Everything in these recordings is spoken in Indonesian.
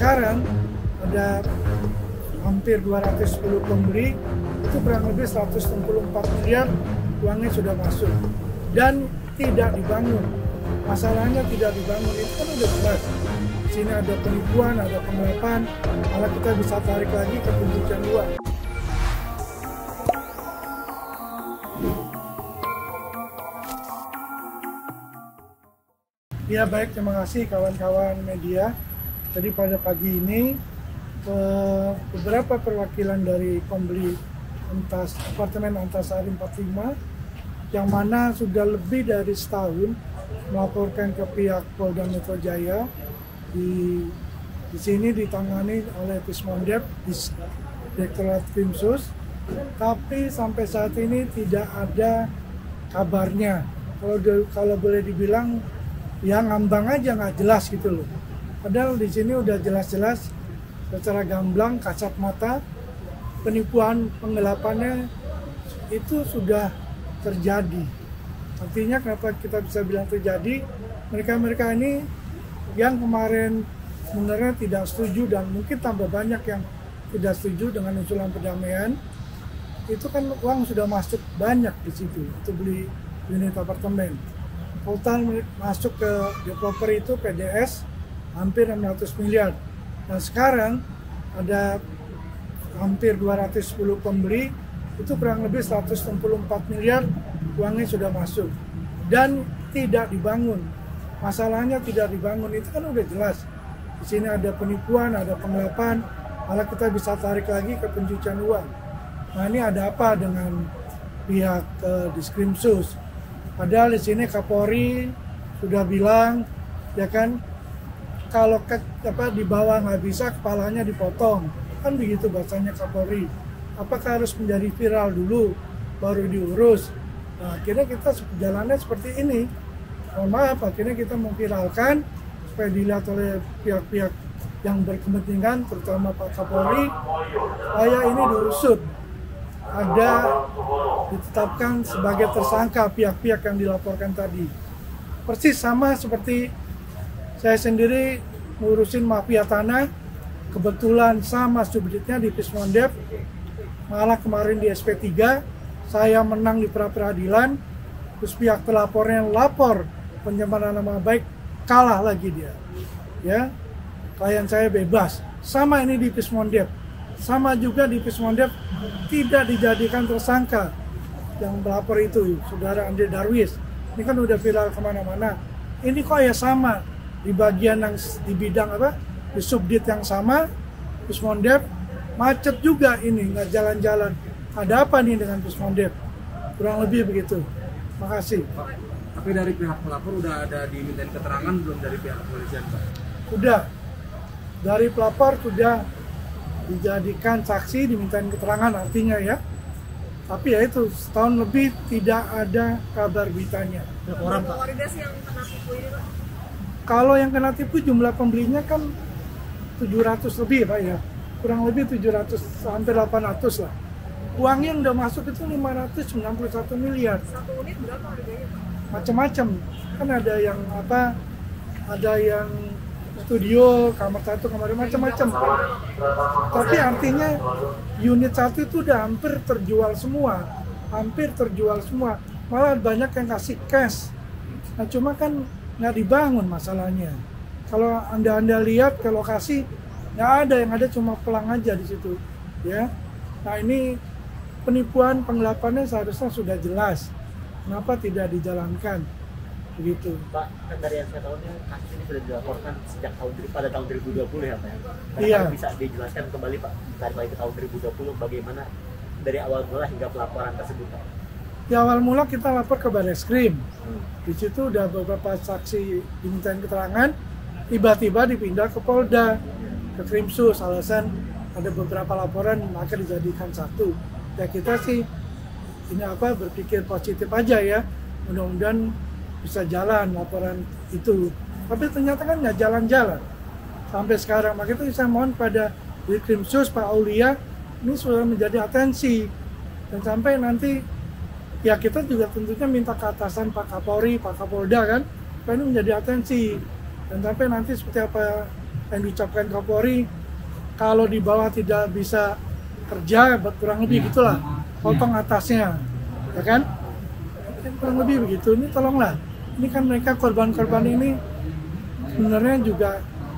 sekarang ada hampir 210 pembeli, itu kurang lebih 164 miliar uangnya sudah masuk dan tidak dibangun. Masalahnya tidak dibangun itu kan udah jelas. Di sini ada penipuan, ada penggelapan, malah kita bisa tarik lagi ke pencucian uang. Ya baik, terima kasih kawan-kawan media. Jadi pada pagi ini beberapa perwakilan dari pembeli apartemen Antasari 45 yang mana sudah lebih dari setahun melaporkan ke pihak Polda Metro Jaya. Di sini ditangani oleh Pismondep, Direktorat Krimsus, tapi sampai saat ini tidak ada kabarnya. Kalau boleh dibilang ya ngambang aja, nggak jelas gitu loh. Padahal di sini udah jelas-jelas secara gamblang, kasat mata, penipuan penggelapannya itu sudah terjadi. Artinya kenapa kita bisa bilang terjadi? Mereka ini yang kemarin sebenarnya tidak setuju dan mungkin tambah banyak yang tidak setuju dengan usulan perdamaian. Itu kan uang sudah masuk banyak di situ untuk beli unit apartemen. Total masuk ke developer itu PDS hampir 600 miliar. Nah sekarang ada hampir 210 pembeli, itu kurang lebih 164 miliar uangnya sudah masuk dan tidak dibangun. Masalahnya tidak dibangun itu kan udah jelas. Di sini ada penipuan, ada penggelapan, malah kita bisa tarik lagi ke pencucian uang. Nah ini ada apa dengan pihak Diskrimsus? Padahal di sini Kapolri sudah bilang, ya kan, kalau di bawah nggak bisa, kepalanya dipotong. Kan begitu bahasanya Kapolri. Apakah harus menjadi viral dulu, baru diurus? Nah, akhirnya kita jalannya seperti ini. Mohon maaf, akhirnya kita memviralkan supaya dilihat oleh pihak-pihak yang berkepentingan, terutama Pak Kapolri, supaya ini diusut. Ada ditetapkan sebagai tersangka pihak-pihak yang dilaporkan tadi. Persis sama seperti saya sendiri ngurusin mafia tanah, kebetulan sama subjeknya di Pismondep, malah kemarin di SP3, saya menang di pra-peradilan, terus pihak pelapornya lapor pencemaran nama baik, kalah lagi dia. Ya, klien saya bebas. Sama ini di Pismondep. Sama juga di Pismondep tidak dijadikan tersangka yang melapor itu, saudara Andre Darwis. Ini kan udah viral kemana-mana. Ini kok ya sama di bagian yang di bidang apa, di subdit yang sama, Pismondep macet juga ini, nggak jalan-jalan. Ada apa nih dengan Pismondep? Kurang lebih begitu. Makasih. Tapi dari pihak pelapor udah ada dimintain keterangan belum dari pihak kepolisian, Pak? Udah. Dari pelapor sudah dijadikan saksi, dimintain keterangan artinya ya. Tapi ya itu, setahun lebih tidak ada kabar beritanya. Berapa warga sih yang kena tipu ini, Pak? Kalau yang kena tipu jumlah pembelinya kan 700 lebih Pak ya. Kurang lebih 700, hampir 800 lah. Uangnya yang udah masuk itu 591 miliar. Satu unit berapa harganya, Pak? Macam-macam. Kan ada yang apa, ada yang studio, kamar satu, kamar dua, macam-macam. Tapi artinya unit satu itu udah hampir terjual semua. Hampir terjual semua. Malah banyak yang kasih cash. Nah cuma kan nggak dibangun masalahnya. Kalau anda lihat ke lokasi, nggak ada, yang ada cuma pelang aja di situ. Ya. Nah ini penipuan, penggelapannya seharusnya sudah jelas. Kenapa tidak dijalankan? Begitu. Pak, kan dari yang saya tahu kasus ini sudah dilaporkan sejak pada tahun 2020 ya Pak ya? Iya. Bisa dijelaskan kembali Pak, tarik lagi ke tahun 2020 bagaimana dari awal mula hingga pelaporan tersebut Pak? Di awal mula kita lapor ke Barreskrim. Di situ udah beberapa saksi dimintain keterangan, tiba-tiba dipindah ke Polda, ke Krimsus, alasan ada beberapa laporan maka dijadikan satu. Ya kita sih ini berpikir positif aja ya, mudah-mudahan bisa jalan laporan itu. Tapi ternyata kan nggak jalan-jalan sampai sekarang. Makanya itu saya mohon pada Krimsus Pak Aulia ini sudah menjadi atensi, dan sampai nanti ya kita juga tentunya minta ke atasan Pak Kapolri, Pak Kapolda kan, supaya ini menjadi atensi, dan sampai nanti seperti apa yang diucapkan Kapolri, kalau di bawah tidak bisa kerja, kurang lebih gitulah, potong atasnya, ya kan? Kurang lebih begitu. Ini tolonglah, ini kan mereka korban-korban ini sebenarnya juga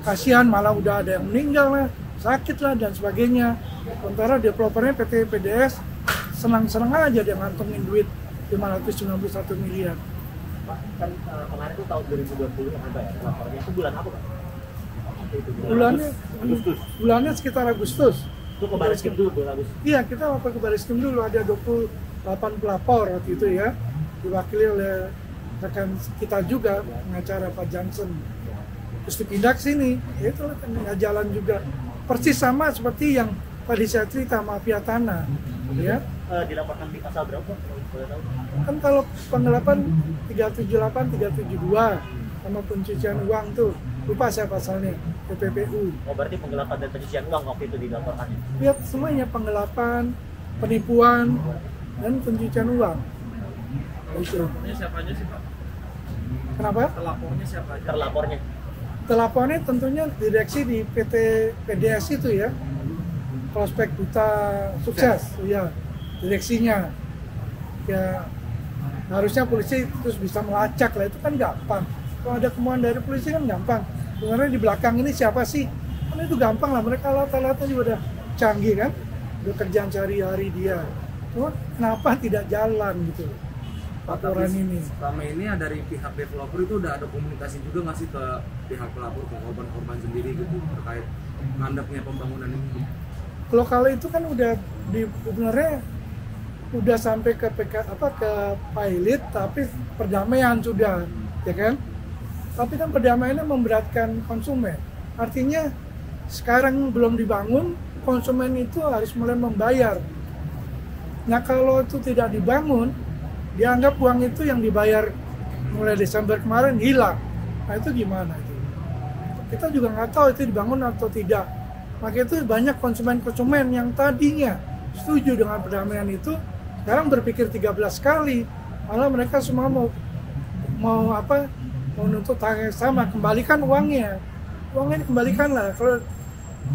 kasihan, malah udah ada yang meninggal lah, sakit lah dan sebagainya. Sementara developernya PT PDS senang-senang aja dia ngantongin duit 591 miliar. Pak, kan kemarin tuh tahun 2020 yang ada ya, laporannya itu bulan apa Pak? Bulannya sekitar Agustus. Itu ke Baris Krim dulu bulan Agustus? Iya, kita lapor ke Baris Krim dulu, ada 28 pelapor waktu itu ya, diwakili oleh rekan kita juga, pengacara Pak Johnson. Terus dipindah ke sini, ya itulah kan nggak jalan juga. Persis sama seperti yang tadi saya cerita, mafia tanah. Ya. Dilaporkan di pasal berapa? Boleh tahu? Kan kalau penggelapan 378, 372 sama pencucian uang tuh, lupa saya pasalnya, PPPU. Oh, berarti penggelapan dan pencucian uang waktu itu dilaporkan ya? Lihat semuanya, penggelapan, penipuan, dan pencucian uang. Itu. Ini siapa aja sih Pak? Kenapa? Telapornya siapa aja? Terlapornya? Telapornya tentunya direksi di PT PDS itu ya, Prospek Duta Sukses, ya, direksinya. Ya harusnya polisi terus bisa melacak lah, itu kan gampang. Kalau ada kemauan dari polisi kan gampang. Sebenarnya di belakang ini siapa sih? Kan itu gampang lah, mereka alat-alatnya juga udah canggih kan, udah kerjaan sehari-hari dia. Cuma kenapa tidak jalan gitu laporan ini? Selama ini dari pihak developer itu udah ada komunikasi juga nggak sih ke pihak pelapor, ke korban-korban sendiri gitu terkait mandeknya pembangunan ini? Kalau itu kan udah sebenarnya udah sampai ke ke pilot, tapi perdamaian sudah, ya kan? Tapi kan perdamaiannya memberatkan konsumen. Artinya sekarang belum dibangun, konsumen itu harus mulai membayar. Nah kalau itu tidak dibangun, dianggap uang itu yang dibayar mulai Desember kemarin hilang. Nah itu gimana itu? Kita juga nggak tahu itu dibangun atau tidak. Maka itu banyak konsumen-konsumen yang tadinya setuju dengan perdamaian itu, sekarang berpikir 13 kali. Malah mereka semua mau menuntut hal yang sama, kembalikan uangnya. Uangnya dikembalikanlah. Kalau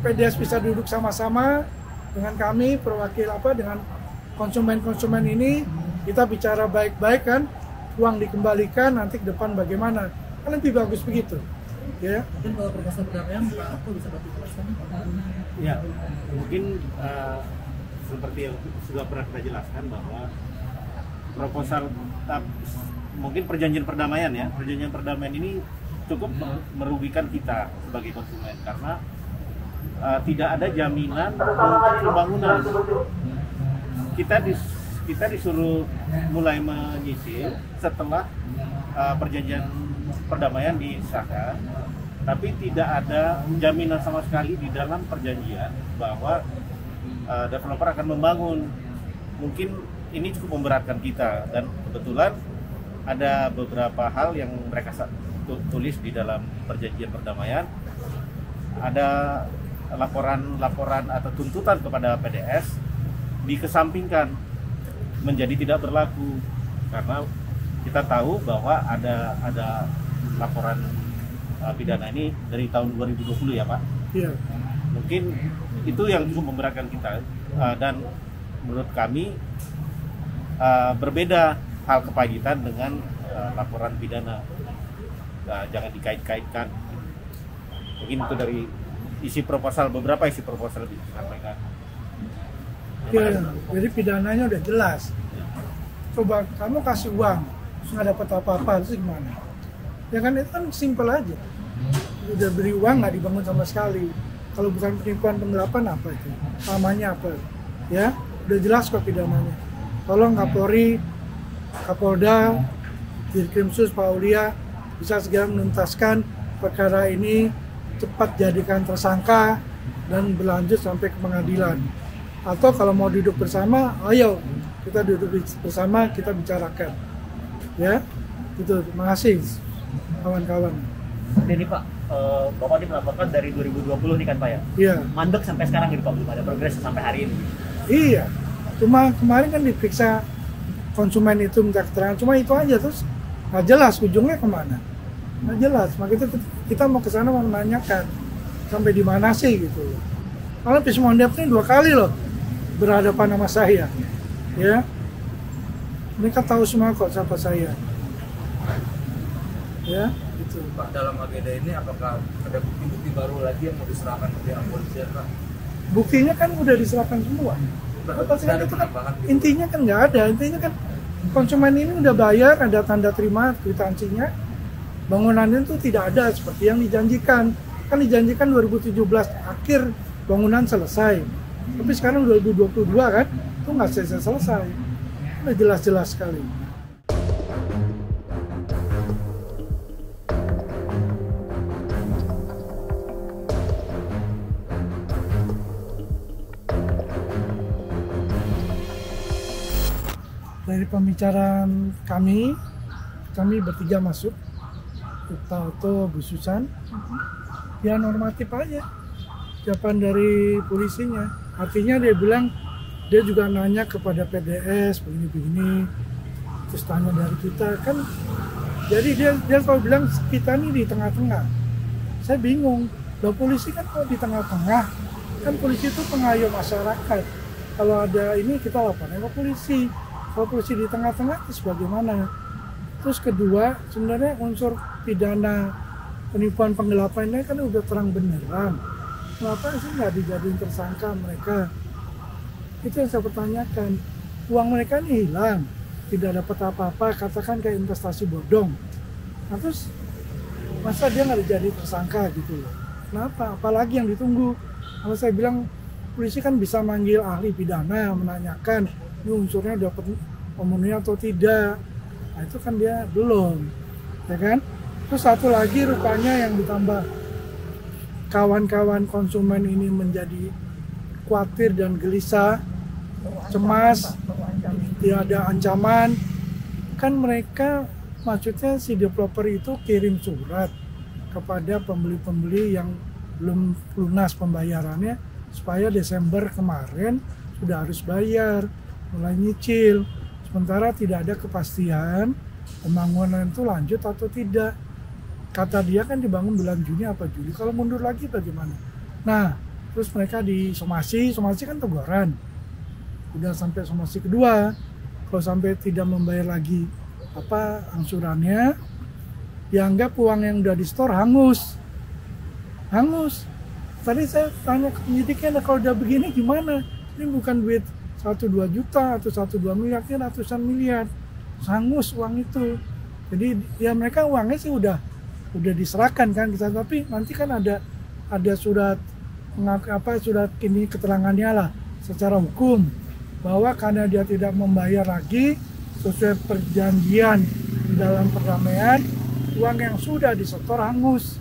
PDS bisa duduk sama-sama dengan kami, perwakil dengan konsumen-konsumen ini, kita bicara baik-baik kan, uang dikembalikan, nanti ke depan bagaimana, kan lebih bagus begitu, ya. Mungkin kalau proposal perdamaian, Pak Arto bisa bantu jelaskan? Ya, mungkin seperti yang sudah pernah kita jelaskan bahwa proposal mungkin perjanjian perdamaian ya, perjanjian perdamaian ini cukup merugikan kita sebagai konsumen karena tidak ada jaminan untuk pembangunan. Kita disuruh mulai menyicil setelah perjanjian perdamaian disahkan, tapi tidak ada jaminan sama sekali di dalam perjanjian bahwa developer akan membangun. Mungkin ini cukup memberatkan kita, dan kebetulan ada beberapa hal yang mereka tulis di dalam perjanjian perdamaian. Ada laporan atau tuntutan kepada PDS dikesampingkan menjadi tidak berlaku karena kita tahu bahwa ada laporan pidana ini dari tahun 2020 ya Pak. Iya. Mungkin itu yang cukup memberatkan kita, dan menurut kami berbeda hal kepahitan dengan laporan pidana. Jangan dikait-kaitkan. Mungkin itu dari isi proposal, beberapa isi proposal disampaikan. Ya, jadi pidananya udah jelas. Coba kamu kasih uang, terus nggak dapat apa-apa, terus gimana? Ya kan itu kan simpel aja. Udah beri uang nggak dibangun sama sekali. Kalau bukan penipuan penggelapan apa itu? Namanya apa? Ya, udah jelas kok pidananya. Tolong Kapolri, Kapolda, Dirkrimsus, Pak Aulia bisa segera menuntaskan perkara ini, cepat jadikan tersangka dan berlanjut sampai ke pengadilan. Atau kalau mau duduk bersama, ayo kita duduk bersama, kita bicarakan. Ya, itu. Terima kasih kawan-kawan. Ini Pak, Bapak ini melaporkan dari 2020 nih kan Pak ya? Iya. Mandek sampai sekarang gitu Pak, belum ada progres sampai hari ini. Iya. Cuma kemarin kan diperiksa konsumen itu minta keterangan, cuma itu aja, terus nggak jelas ujungnya kemana. Nggak jelas, makanya kita mau ke sana mau menanyakan. sampai di mana sih gitu loh. Kalau Pismondep ini 2 kali loh berhadapan sama saya, ya. Mereka tahu semua kok siapa saya, ya. Gitu. Pak, dalam agenda ini apakah ada bukti-bukti baru lagi yang mau diserahkan ke pihak polisian, Pak? Buktinya kan udah diserahkan semua. Apa sih itu kan intinya kan nggak ada, intinya kan konsumen ini udah bayar, ada tanda terima kwitansinya, bangunannya itu tidak ada seperti yang dijanjikan. Kan dijanjikan 2017 akhir bangunan selesai, tapi sekarang 2022 kan, itu nggak selesai. Udah jelas-jelas sekali. Dari pembicaraan kami bertiga masuk auto bususan, ya normatif aja jawaban dari polisinya. Artinya dia bilang, dia juga nanya kepada PDS begini-begini, terus tanya dari kita kan. Jadi dia kalau bilang kita ini di tengah-tengah. Saya bingung, loh polisi kan kalau di tengah-tengah, kan polisi itu pengayom masyarakat. Kalau ada ini kita laporkan ke polisi. Kalau polisi di tengah-tengah itu bagaimana? Terus kedua, sebenarnya unsur pidana penipuan penggelapan ini kan udah terang beneran. Kenapa sih nggak dijadiin tersangka mereka? Itu yang saya pertanyakan. Uang mereka ini hilang, tidak dapat apa-apa, katakan kayak investasi bodong. Nah terus masa dia nggak dijadi tersangka gitu loh? Kenapa? Apalagi yang ditunggu? Kalau saya bilang polisi kan bisa manggil ahli pidana, menanyakan ini unsurnya dapat memenuhi atau tidak. Nah itu kan dia belum, ya kan? Terus satu lagi rupanya yang ditambah kawan-kawan konsumen ini menjadi khawatir dan gelisah, cemas, tidak ada ancaman. Kan mereka, maksudnya si developer itu kirim surat kepada pembeli-pembeli yang belum lunas pembayarannya supaya Desember kemarin sudah harus bayar, mulai nyicil. Sementara tidak ada kepastian pembangunan itu lanjut atau tidak. Kata dia kan dibangun bulan Juni apa Juli, kalau mundur lagi bagaimana? Nah, terus mereka di somasi kan teguran. Udah sampai somasi kedua, kalau sampai tidak membayar lagi angsurannya, dianggap uang yang udah di store hangus. Tadi saya tanya ke penyidiknya, kalau udah begini gimana? Ini bukan duit 1-2 juta atau 1-2 miliar, ini ratusan miliar, hangus uang itu. Jadi ya mereka uangnya sih udah diserahkan kan kita, tapi nanti kan ada surat surat ini keterangannya lah secara hukum bahwa karena dia tidak membayar lagi sesuai perjanjian di dalam perdamaian, uang yang sudah disetor hangus.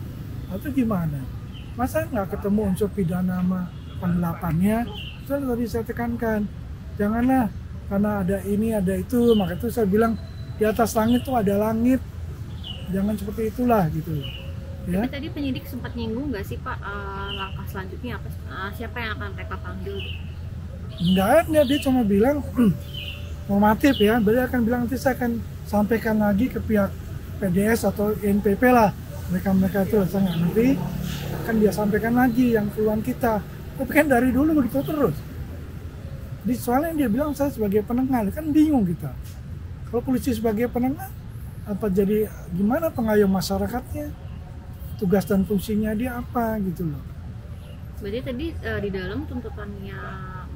Itu gimana? Masa nggak ketemu unsur pidana sama penggelapannya? Itu tadi saya tekankan. Janganlah karena ada ini ada itu, maka itu saya bilang di atas langit tuh ada langit, jangan seperti itulah gitu ya. Tapi tadi penyidik sempat nyinggung nggak sih Pak, langkah selanjutnya apa, siapa yang akan mereka panggil? Enggak, dia cuma bilang normatif ya, beliau akan bilang nanti saya akan sampaikan lagi ke pihak PDS atau NPP lah, mereka itu saya nggak ngerti, akan dia sampaikan lagi yang keluhan kita. Tapi kan dari dulu begitu terus. Di soalnya dia bilang saya sebagai penengah, kan bingung kita. Kalau polisi sebagai penengah, apa jadi gimana pengayom masyarakatnya? Tugas dan fungsinya dia apa gitu loh. Berarti tadi di dalam tuntutannya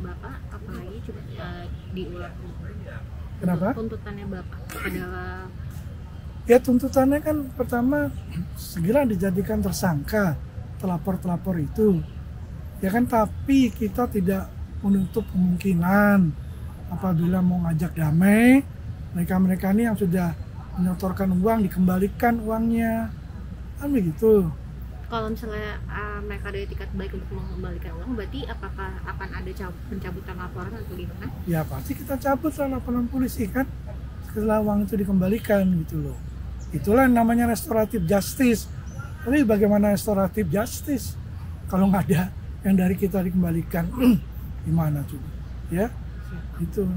Bapak apa lagi coba diulang? Kenapa? Tuntutannya Bapak adalah ya tuntutannya kan pertama segera dijadikan tersangka telapor itu. Ya kan, tapi kita tidak menutup kemungkinan apabila mau ngajak damai, mereka ini yang sudah menyetorkan uang dikembalikan uangnya, kan begitu. kalau misalnya mereka ada etikat baik untuk mengembalikan uang, berarti apakah akan ada pencabutan laporan atau gimana? Ya pasti kita cabut lah laporan polisi kan setelah uang itu dikembalikan gitu loh. Itulah yang namanya restoratif justice. Tapi bagaimana restoratif justice kalau nggak ada yang dari kita dikembalikan? Gimana coba? Ya, itu.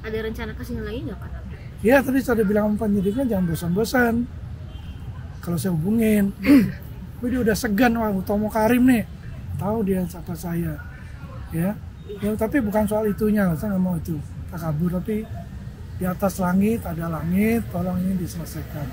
Ada rencana kesini lagi nggak Pak? Ya tadi saya bilang penyidiknya jangan bosan-bosan. Kalau saya hubungin, Tapi dia udah segan, wah Utomo Karim nih, tahu dia siapa saya, ya. Tapi bukan soal itunya, saya nggak mau itu takabur, tapi di atas langit ada langit, tolong ini diselesaikan.